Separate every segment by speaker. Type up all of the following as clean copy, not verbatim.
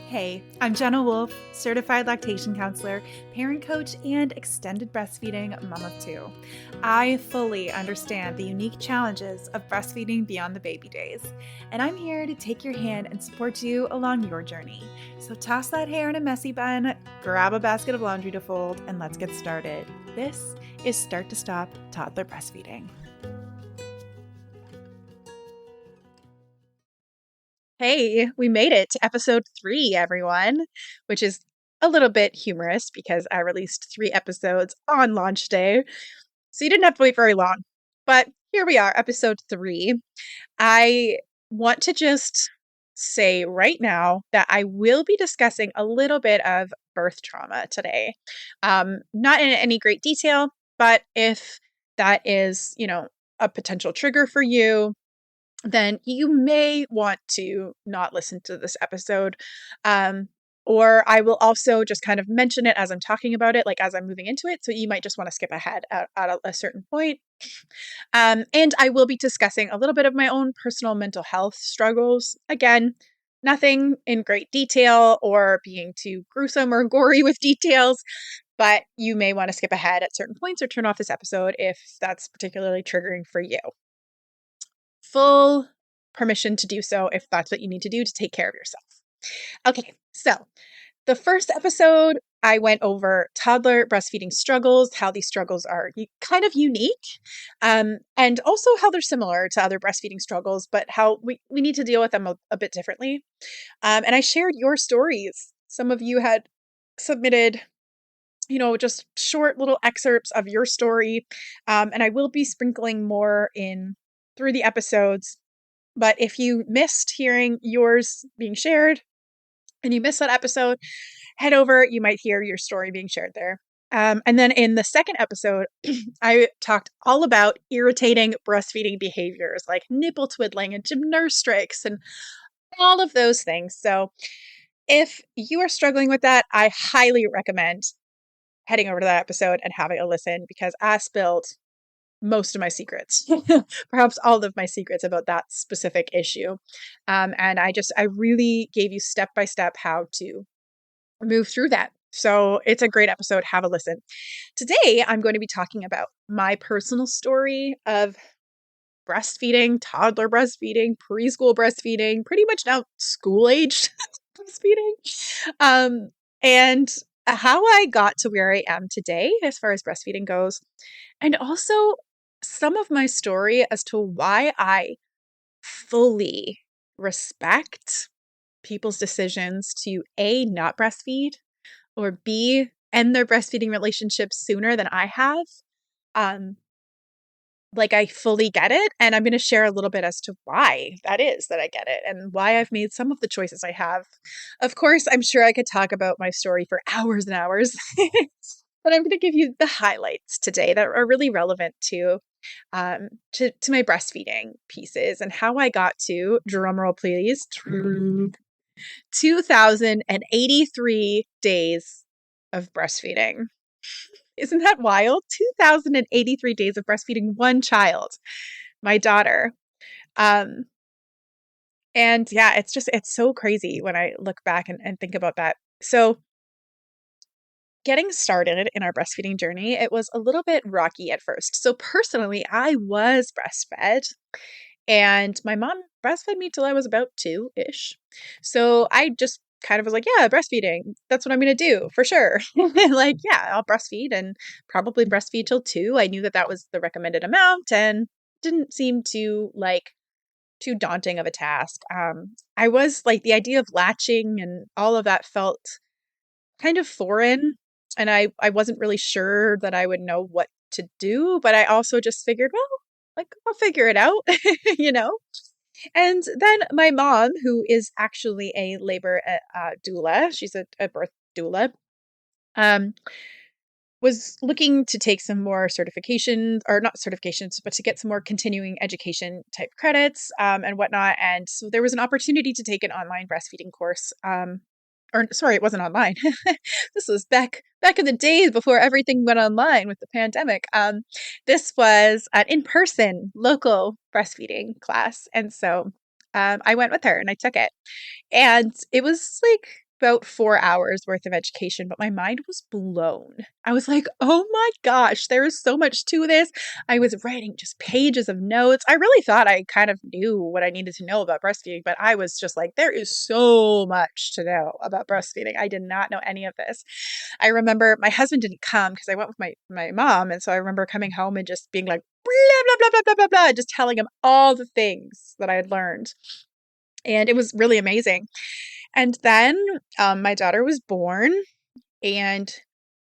Speaker 1: Hey, I'm Jenna Wolf, certified lactation counselor, parent coach, and extended breastfeeding mom of two. I fully understand the unique challenges of breastfeeding beyond the baby days, and I'm here to take your hand and support you along your journey. So toss that hair in a messy bun, grab a basket of laundry to fold, and let's get started. This is Start to Stop Toddler Breastfeeding. Hey, we made it to episode 3, everyone, which is a little bit humorous because I released 3 episodes on launch day. So you didn't have to wait very long. But here we are, episode 3. I want to just say right now that I will be discussing a little bit of birth trauma today. Not in any great detail, but if that is, a potential trigger for you, then you may want to not listen to this episode. Or I will also just kind of mention it as I'm talking about it, like as I'm moving into it. So you might just want to skip ahead at a certain point. And I will be discussing a little bit of my own personal mental health struggles. Again, nothing in great detail or being too gruesome or gory with details, but you may want to skip ahead at certain points or turn off this episode if that's particularly triggering for you. Full permission to do so if that's what you need to do to take care of yourself. Okay, so the first episode, I went over toddler breastfeeding struggles, how these struggles are kind of unique, and also how they're similar to other breastfeeding struggles, but how we need to deal with them a bit differently. And I shared your stories. Some of you had submitted just short little excerpts of your story. And I will be sprinkling more in through the episodes. But if you missed hearing yours being shared and you missed that episode, head over. You might hear your story being shared there. And then in the second episode, I talked all about irritating breastfeeding behaviors like nipple twiddling and gymnastics and all of those things. So if you are struggling with that, I highly recommend heading over to that episode and having a listen because I spilled most of my secrets, perhaps all of my secrets about that specific issue. And I really gave you step by step how to move through that. So it's a great episode. Have a listen. Today, I'm going to be talking about my personal story of breastfeeding, toddler breastfeeding, preschool breastfeeding, pretty much now school-aged breastfeeding. And how I got to where I am today as far as breastfeeding goes, and also some of my story as to why I fully respect people's decisions to A, not breastfeed, or B, end their breastfeeding relationship sooner than I have. I fully get it. And I'm going to share a little bit as to why that is that I get it and why I've made some of the choices I have. Of course, I'm sure I could talk about my story for hours and hours, but I'm going to give you the highlights today that are really relevant to my breastfeeding pieces and how I got to, drumroll please, 2,083 days of breastfeeding. Isn't that wild? 2,083 days of breastfeeding one child, my daughter. And yeah, it's so crazy when I look back and think about that. So getting started in our breastfeeding journey, it was a little bit rocky at first. So personally, I was breastfed and my mom breastfed me till I was about 2-ish. So I just kind of was like, yeah, breastfeeding, that's what I'm going to do for sure. Yeah, I'll breastfeed and probably breastfeed till 2. I knew that was the recommended amount and didn't seem too daunting of a task. I was like, the idea of latching and all of that felt kind of foreign. And I wasn't really sure that I would know what to do, but I also just figured, well, I'll figure it out, you know? And then my mom, who is actually a labor doula, she's a birth doula, was looking to take some more certifications, or not certifications, but to get some more continuing education type credits and whatnot. And so there was an opportunity to take an online breastfeeding course. Or sorry, it wasn't online. This was back in the days before everything went online with the pandemic. This was an in-person local breastfeeding class. And so I went with her and I took it. And it was like about 4 hours worth of education, but my mind was blown. I was like, oh my gosh, there is so much to this. I was writing just pages of notes. I really thought I kind of knew what I needed to know about breastfeeding, but I was just like, there is so much to know about breastfeeding. I did not know any of this. I remember my husband didn't come because I went with my mom. And so I remember coming home and just being like, blah, blah, blah, blah, blah, blah, blah, just telling him all the things that I had learned. And it was really amazing. And then my daughter was born, and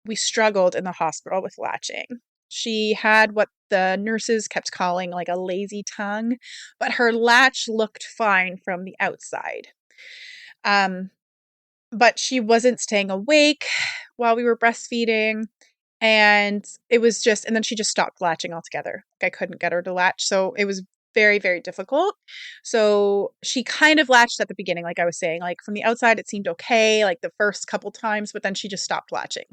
Speaker 1: we struggled in the hospital with latching. She had what the nurses kept calling like a lazy tongue, but her latch looked fine from the outside. Um, but she wasn't staying awake while we were breastfeeding. And it was just, and then she just stopped latching altogether. Like I couldn't get her to latch. So it was very, very difficult. So she kind of latched at the beginning, like I was saying, like from the outside, it seemed okay, like the first couple times, but then she just stopped latching.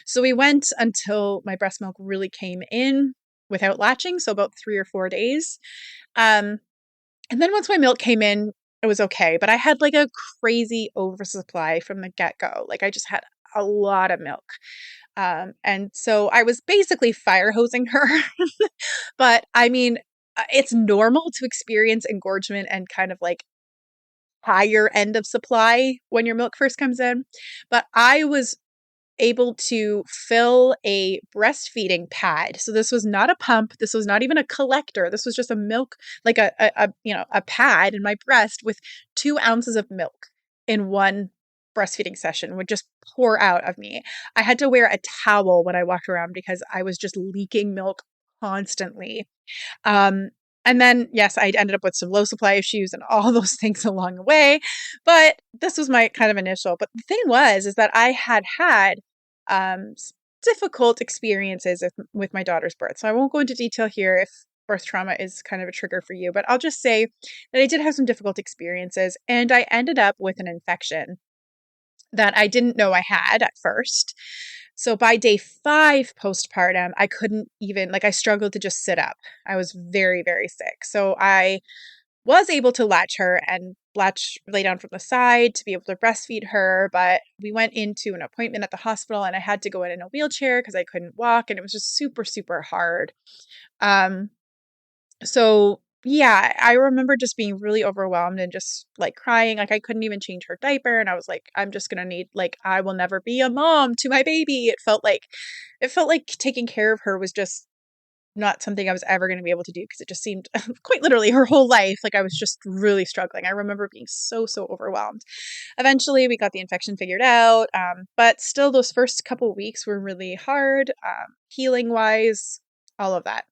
Speaker 1: So we went until my breast milk really came in without latching. So about 3 or 4 days. Um, and then once my milk came in, it was okay. But I had like a crazy oversupply from the get go. Like I just had a lot of milk. And so I was basically fire hosing her. But I mean, it's normal to experience engorgement and kind of like higher end of supply when your milk first comes in. But I was able to fill a breastfeeding pad. So this was not a pump. This was not even a collector. This was just a milk, like a pad in my breast with 2 ounces of milk in one breastfeeding session would just pour out of me. I had to wear a towel when I walked around because I was just leaking milk constantly. Um, and then, yes, I ended up with some low supply issues and all those things along the way. But this was my kind of initial. But the thing is that I had um, difficult experiences with my daughter's birth. So I won't go into detail here if birth trauma is kind of a trigger for you, but I'll just say that I did have some difficult experiences and I ended up with an infection that I didn't know I had at first. So by day 5 postpartum, I couldn't even, like, I struggled to just sit up. I was very, very sick. So I was able to latch her and lay down from the side to be able to breastfeed her. But we went into an appointment at the hospital and I had to go in a wheelchair because I couldn't walk. And it was just super, super hard. Um, so yeah, I remember just being really overwhelmed and just like crying. Like I couldn't even change her diaper. And I was like, I'm just going to need, like, I will never be a mom to my baby. It felt like taking care of her was just not something I was ever going to be able to do because it just seemed quite literally her whole life. Like I was just really struggling. I remember being so, so overwhelmed. Eventually we got the infection figured out. But still those first couple weeks were really hard, healing wise, all of that.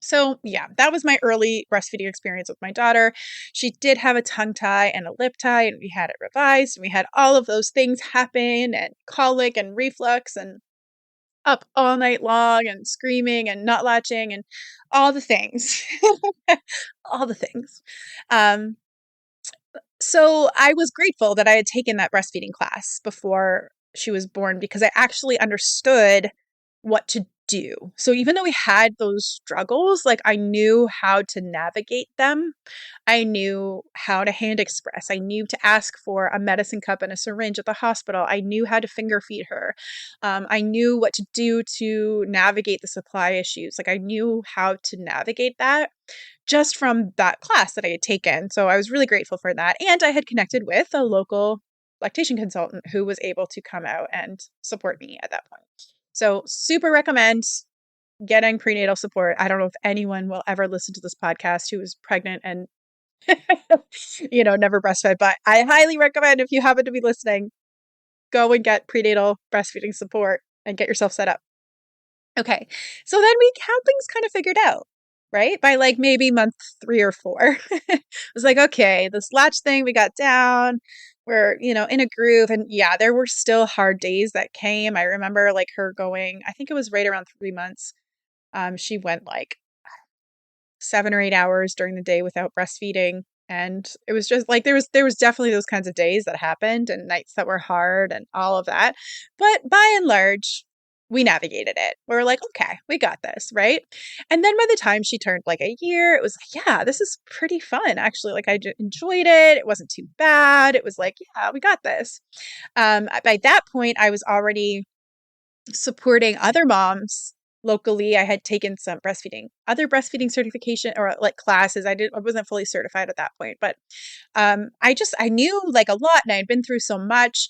Speaker 1: So yeah, that was my early breastfeeding experience with my daughter. She did have a tongue tie and a lip tie, and we had it revised, and we had all of those things happen, and colic and reflux, and up all night long, and screaming and not latching, and all the things, all the things. Um, so I was grateful that I had taken that breastfeeding class before she was born because I actually understood what to do. So even though we had those struggles, like I knew how to navigate them. I knew how to hand express. I knew to ask for a medicine cup and a syringe at the hospital. I knew how to finger feed her. I knew what to do to navigate the supply issues. Like I knew how to navigate that just from that class that I had taken. So I was really grateful for that. And I had connected with a local lactation consultant who was able to come out and support me at that point. So super recommend getting prenatal support. I don't know if anyone will ever listen to this podcast who is pregnant and never breastfed, but I highly recommend, if you happen to be listening, go and get prenatal breastfeeding support and get yourself set up. Okay. So then we had things kind of figured out, right? By like maybe month 3 or 4. It was like, okay, this latch thing we got down. We're, in a groove. And yeah, there were still hard days that came. I remember like her going, I think it was right around 3 months. She went like 7 or 8 hours during the day without breastfeeding. And it was just like there was definitely those kinds of days that happened and nights that were hard and all of that. But by and large, we navigated it. We were like, okay, we got this, right? And then by the time she turned like a year, it was like, yeah, this is pretty fun, actually. Like, enjoyed it. It wasn't too bad. It was like, yeah, we got this. By that point, I was already supporting other moms locally. I had taken some other breastfeeding certification or like classes. I wasn't fully certified at that point, but I knew like a lot, and I had been through so much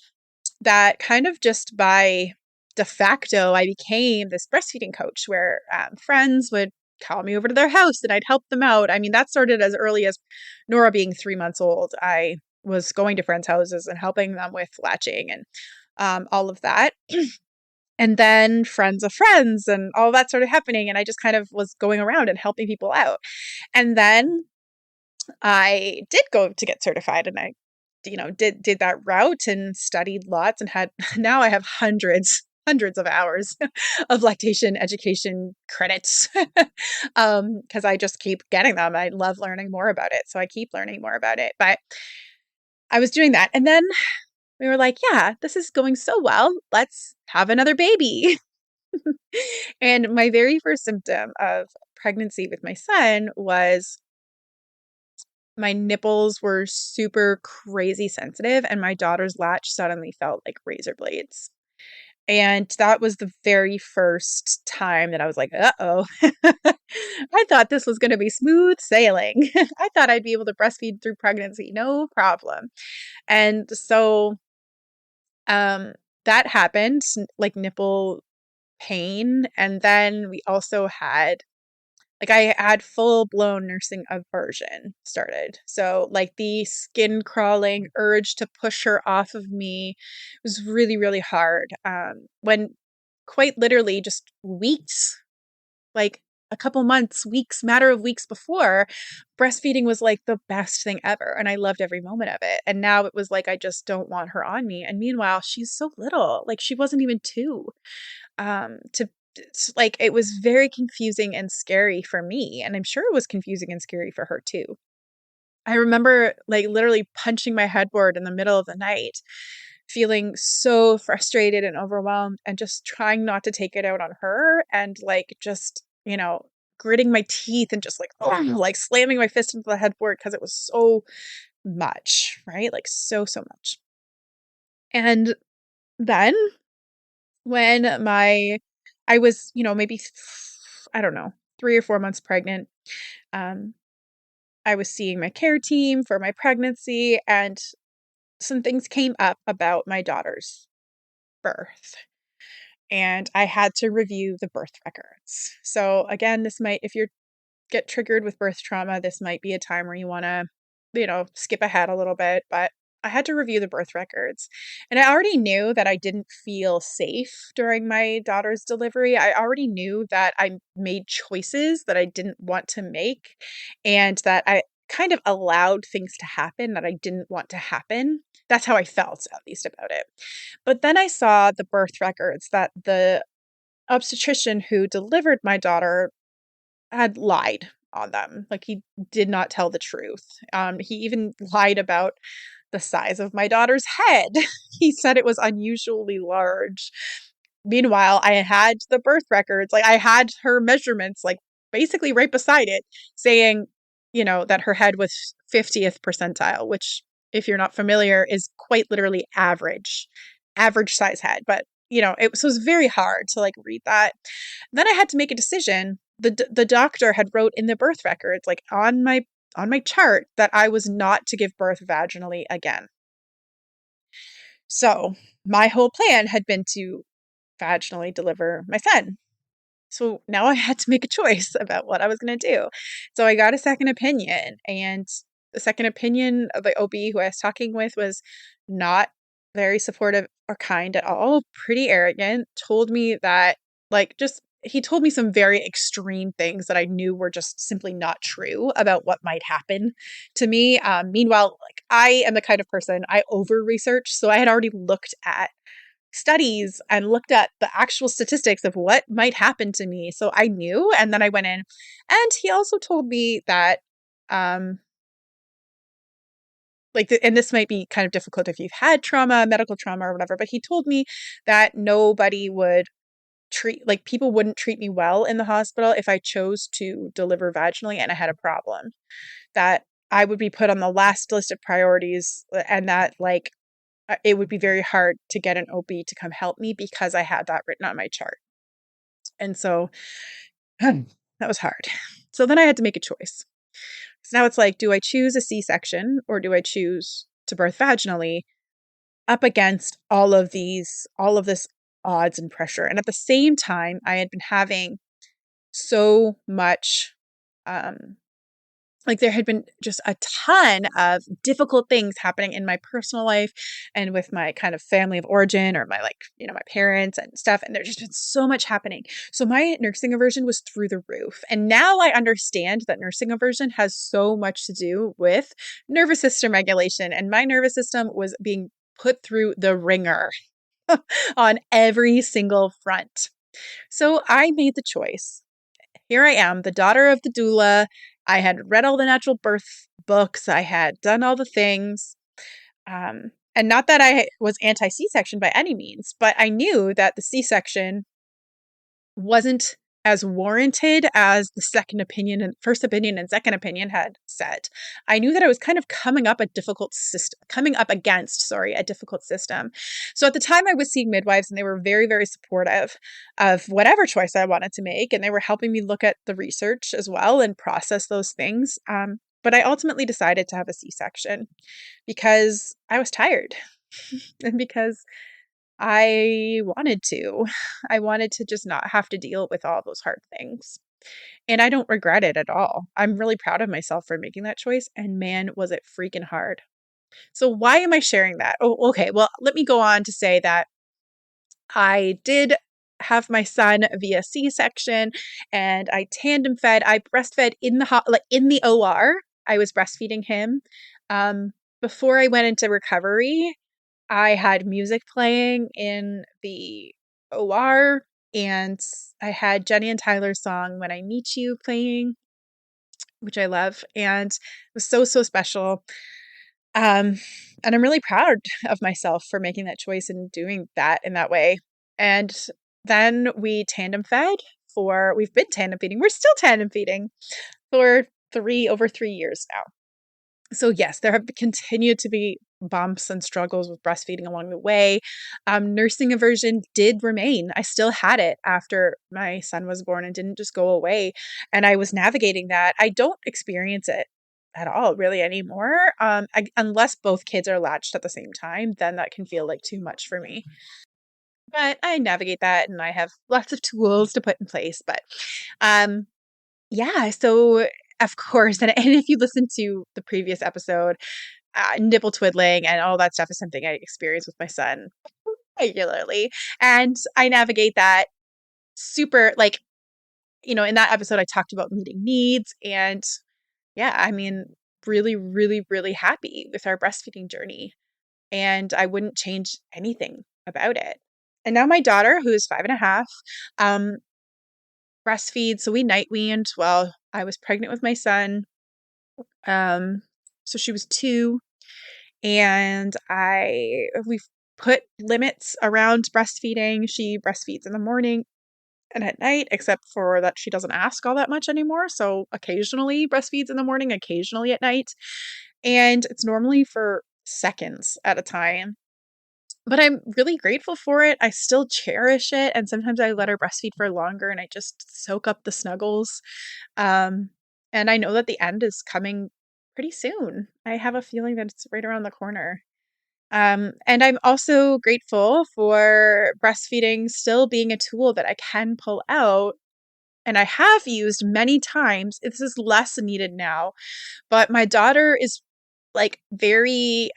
Speaker 1: that kind of just by de facto, I became this breastfeeding coach where friends would call me over to their house and I'd help them out. I mean, that started as early as Nora being 3 months old. I was going to friends' houses and helping them with latching and all of that. And then friends of friends and all that started happening. And I just kind of was going around and helping people out. And then I did go to get certified, and I, did that route and studied lots and now I have hundreds of hours of lactation education credits. Because I just keep getting them. I love learning more about it. So I keep learning more about it. But I was doing that. And then we were like, yeah, this is going so well. Let's have another baby. And my very first symptom of pregnancy with my son was my nipples were super crazy sensitive, and my daughter's latch suddenly felt like razor blades. And that was the very first time that I was like, uh-oh. I thought this was going to be smooth sailing. I thought I'd be able to breastfeed through pregnancy, no problem. And so that happened, like nipple pain. And then we also had, like, I had full blown nursing aversion started. So like the skin crawling urge to push her off of me was really, really hard. When quite literally just weeks, like a couple months, matter of weeks before, breastfeeding was like the best thing ever. And I loved every moment of it. And now it was like, I just don't want her on me. And meanwhile, she's so little, like she wasn't even 2. To like, it was very confusing and scary for me. And I'm sure it was confusing and scary for her too. I remember like literally punching my headboard in the middle of the night, feeling so frustrated and overwhelmed and just trying not to take it out on her and like just, gritting my teeth and just like, like slamming my fist into the headboard because it was so much, right? Like so much. And then when I was, maybe, I don't know, 3 or 4 months pregnant, um, I was seeing my care team for my pregnancy, and some things came up about my daughter's birth. And I had to review the birth records. So again, if you're get triggered with birth trauma, this might be a time where you want to, skip ahead a little bit, but I had to review the birth records. And I already knew that I didn't feel safe during my daughter's delivery. I already knew that I made choices that I didn't want to make, and that I kind of allowed things to happen that I didn't want to happen. That's how I felt, at least, about it. But then I saw the birth records that the obstetrician who delivered my daughter had lied on them. Like, he did not tell the truth. He even lied about the size of my daughter's head. He said it was unusually large. Meanwhile, I had the birth records, like I had her measurements, like basically right beside it, saying, that her head was 50th percentile, which, if you're not familiar, is quite literally average size head. But, it was very hard to like read that. Then I had to make a decision. The doctor had wrote in the birth records, like on my chart, that I was not to give birth vaginally again. So my whole plan had been to vaginally deliver my son. So now I had to make a choice about what I was going to do. So I got a second opinion, and the second opinion of the OB who I was talking with was not very supportive or kind at all, pretty arrogant, told me that, like, he told me some very extreme things that I knew were just simply not true about what might happen to me. Meanwhile, like, I am the kind of person, I over research. So I had already looked at studies and looked at the actual statistics of what might happen to me. So I knew, and then I went in, and he also told me that, and this might be kind of difficult if you've had trauma, medical trauma or whatever, but he told me that nobody would people wouldn't treat me well in the hospital if I chose to deliver vaginally and I had a problem, that I would be put on the last list of priorities, and that it would be very hard to get an OB to come help me because I had that written on my chart. And so that was hard. So then I had to make a choice. So now it's like, do I choose a C-section or do I choose to birth vaginally, up against all of this odds and pressure? And at the same time, I had been having so much, um, there had been just a ton of difficult things happening in my personal life and with my kind of family of origin, or my, my parents and stuff. And there's just been so much happening. So my nursing aversion was through the roof. And now I understand that nursing aversion has so much to do with nervous system regulation. And my nervous system was being put through the ringer on every single front. So I made the choice. Here I am, the daughter of the doula. I had read all the natural birth books. I had done all the things. And not that I was anti C-section by any means, but I knew that the C-section wasn't as warranted as the second opinion and first opinion and second opinion had said. I knew that I was kind of coming up against a difficult system. So at the time I was seeing midwives, and they were very, very supportive of whatever choice I wanted to make. And they were helping me look at the research as well and process those things. But I ultimately decided to have a C-section because I was tired and because I wanted to. I wanted to just not have to deal with all those hard things. And I don't regret it at all. I'm really proud of myself for making that choice. And man, was it freaking hard. So why am I sharing that? Oh, okay. Well, let me go on to say that I did have my son via C-section, and I tandem fed. I breastfed in in the OR. I was breastfeeding him. Before I went into recovery, I had music playing in the OR, and I had Jenny and Tyler's song When I Meet You playing, which I love, and it was so, so special. And I'm really proud of myself for making that choice and doing that in that way. And then we've been tandem feeding. We're still tandem feeding for over 3 years now. So yes, there have continued to be bumps and struggles with breastfeeding along the way. Nursing aversion did remain. I still had it after my son was born and didn't just go away. And I was navigating that. I don't experience it at all really anymore. Unless both kids are latched at the same time, then that can feel like too much for me. But I navigate that, and I have lots of tools to put in place. But yeah, so of course, and if you listen to the previous episode, nipple twiddling and all that stuff is something I experience with my son regularly. And I navigate that super, in that episode, I talked about meeting needs. And yeah, I mean, really, really, really happy with our breastfeeding journey. And I wouldn't change anything about it. And now my daughter, who is 5.5, breastfeeds. So we night weaned while I was pregnant with my son. So she was 2, and we've put limits around breastfeeding. She breastfeeds in the morning and at night, except for that she doesn't ask all that much anymore. So occasionally breastfeeds in the morning, occasionally at night. And it's normally for seconds at a time. But I'm really grateful for it. I still cherish it. And sometimes I let her breastfeed for longer and I just soak up the snuggles. And I know that the end is coming pretty soon. I have a feeling that it's right around the corner. And I'm also grateful for breastfeeding still being a tool that I can pull out. And I have used many times. This is less needed now, but my daughter is very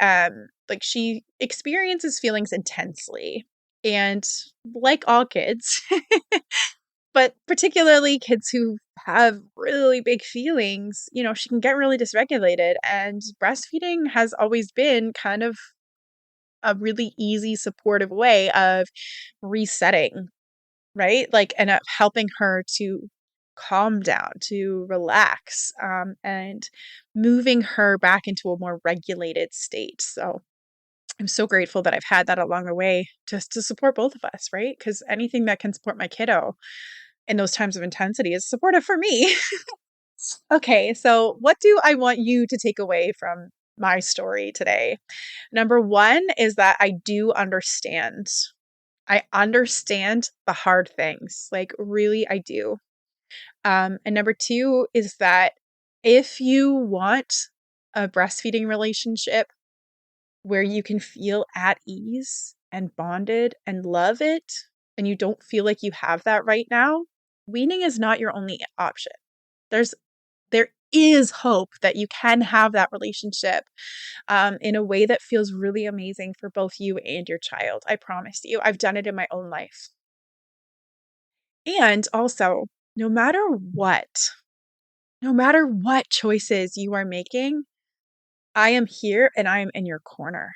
Speaker 1: she experiences feelings intensely, and like all kids, but particularly kids who have really big feelings, she can get really dysregulated, and breastfeeding has always been kind of a really easy supportive way of resetting, right? And helping her to calm down, to relax, and moving her back into a more regulated state. So I'm so grateful that I've had that along the way just to support both of us, right? Because anything that can support my kiddo in those times of intensity is supportive for me. Okay, so what do I want you to take away from my story today? Number one is that I do understand. I understand the hard things. Like, really, I do. And number two is that if you want a breastfeeding relationship where you can feel at ease and bonded and love it, and you don't feel like you have that right now, weaning is not your only option. There's there is hope that you can have that relationship in a way that feels really amazing for both you and your child. I promise you, I've done it in my own life. And also, no matter what, no matter what choices you are making, I am here and I am in your corner.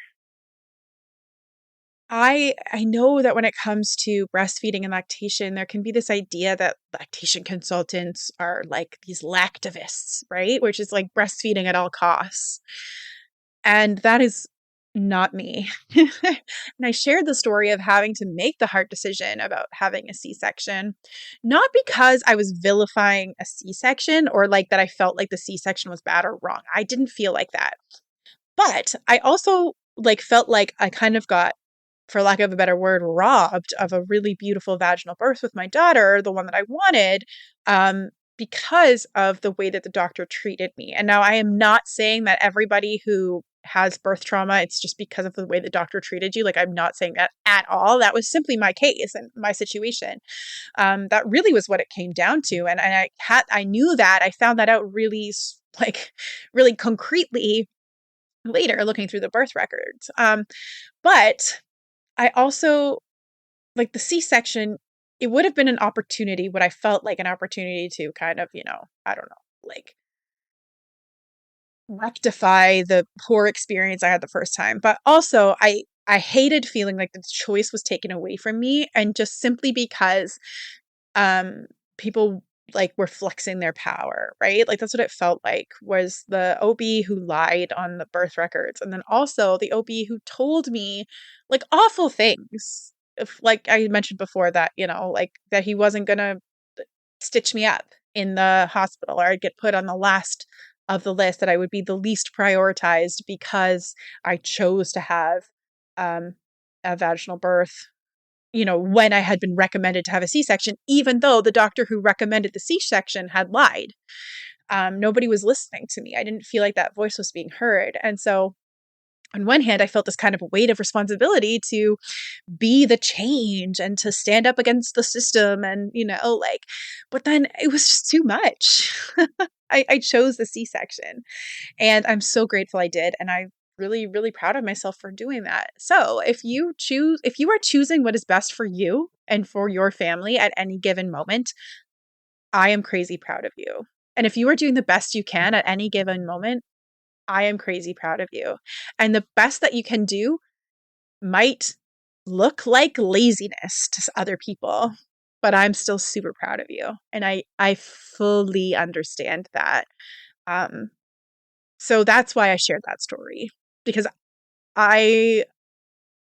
Speaker 1: I know that when it comes to breastfeeding and lactation, there can be this idea that lactation consultants are like these lactivists, right? Which is like breastfeeding at all costs. And that is not me. And I shared the story of having to make the hard decision about having a C-section, not because I was vilifying a C-section or like that I felt like the C-section was bad or wrong. I didn't feel like that. But I also like felt like I kind of got, for lack of a better word, robbed of a really beautiful vaginal birth with my daughter, the one that I wanted, because of the way that the doctor treated me. And now I am not saying that everybody who has birth trauma, it's just because of the way the doctor treated you. Like, I'm not saying that at all. That was simply my case and my situation. That really was what it came down to. And I knew that. I found that out really, like, really concretely later looking through the birth records. But I also, like, the C-section, it would have been an opportunity, what I felt like an opportunity to kind of, I don't know, like rectify the poor experience I had the first time. But also I hated feeling like the choice was taken away from me, and just simply because um people like were flexing their power, right? Like, that's what it felt like, was the OB who lied on the birth records, and then also the OB who told me like awful things. If, like I mentioned before, that like that he wasn't gonna stitch me up in the hospital, or I'd get put on the last of the list, that I would be the least prioritized because I chose to have um a vaginal birth, when I had been recommended to have a C-section, even though the doctor who recommended the C-section had lied. Nobody was listening to me. I didn't feel like that voice was being heard. And so on one hand, I felt this kind of weight of responsibility to be the change and to stand up against the system and, like, but then it was just too much. I chose the C-section, and I'm so grateful I did. And I'm really, really proud of myself for doing that. So if you are choosing what is best for you and for your family at any given moment, I am crazy proud of you. And if you are doing the best you can at any given moment, I am crazy proud of you. And the best that you can do might look like laziness to other people, but I'm still super proud of you. And I fully understand that. Um, so that's why I shared that story, because I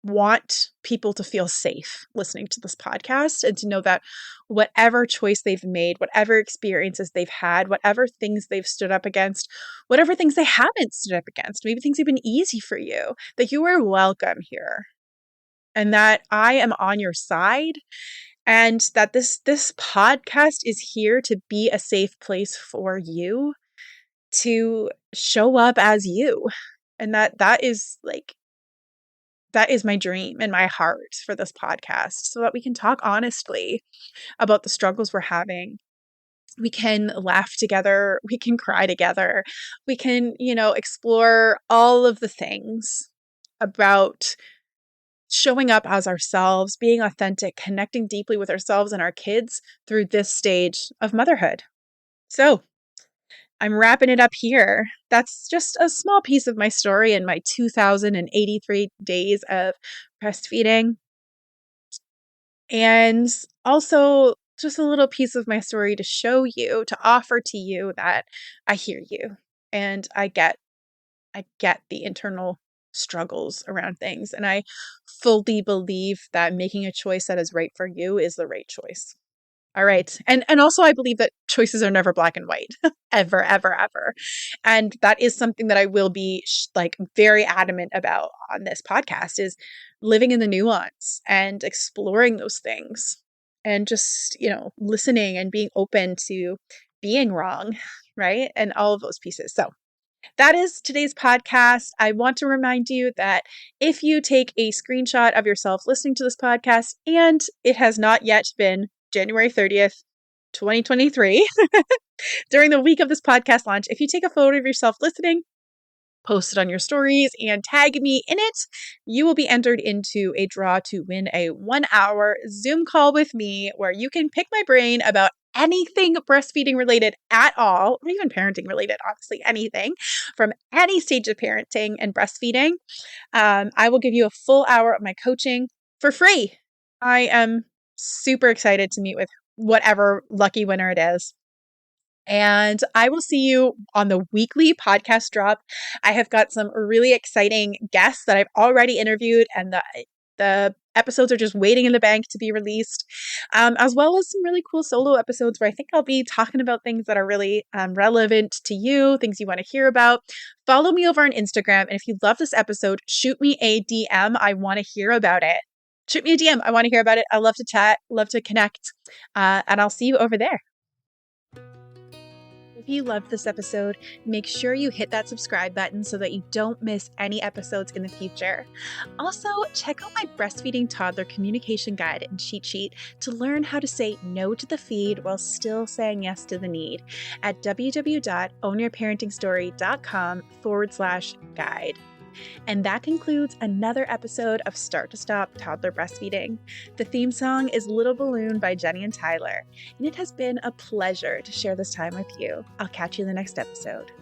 Speaker 1: want people to feel safe listening to this podcast, and to know that whatever choice they've made, whatever experiences they've had, whatever things they've stood up against, whatever things they haven't stood up against, maybe things have been easy for you, that you are welcome here, and that I am on your side, and that this podcast is here to be a safe place for you to show up as you. And that is my dream and my heart for this podcast, so that we can talk honestly about the struggles we're having. We can laugh together, we can cry together, we can, explore all of the things about showing up as ourselves, being authentic, connecting deeply with ourselves and our kids through this stage of motherhood. So, I'm wrapping it up here. That's just a small piece of my story and my 2,083 days of breastfeeding. And also just a little piece of my story to show you, to offer to you that I hear you, and I get the internal struggles around things. And I fully believe that making a choice that is right for you is the right choice. All right. And also I believe that choices are never black and white, ever, ever, ever. And that is something that I will be like very adamant about on this podcast is living in the nuance and exploring those things and just, listening and being open to being wrong, right? And all of those pieces. So that is today's podcast. I want to remind you that if you take a screenshot of yourself listening to this podcast and it has not yet been January 30th, 2023, during the week of this podcast launch, if you take a photo of yourself listening, post it on your stories and tag me in it, you will be entered into a draw to win a 1-hour Zoom call with me where you can pick my brain about anything breastfeeding related at all, or even parenting related, honestly, anything from any stage of parenting and breastfeeding. I will give you a full hour of my coaching for free. I am super excited to meet with whatever lucky winner it is. And I will see you on the weekly podcast drop. I have got some really exciting guests that I've already interviewed, and the episodes are just waiting in the bank to be released, as well as some really cool solo episodes where I think I'll be talking about things that are really relevant to you, things you want to hear about. Follow me over on Instagram. And if you love this episode, shoot me a DM. I want to hear about it. Shoot me a DM. I want to hear about it. I love to chat, love to connect, and I'll see you over there. If you loved this episode, make sure you hit that subscribe button so that you don't miss any episodes in the future. Also, check out my breastfeeding toddler communication guide and cheat sheet to learn how to say no to the feed while still saying yes to the need at www.ownyourparentingstory.com/guide. And that concludes another episode of Start to Stop Toddler Breastfeeding. The theme song is Little Balloon by Jenny and Tyler, and it has been a pleasure to share this time with you. I'll catch you in the next episode.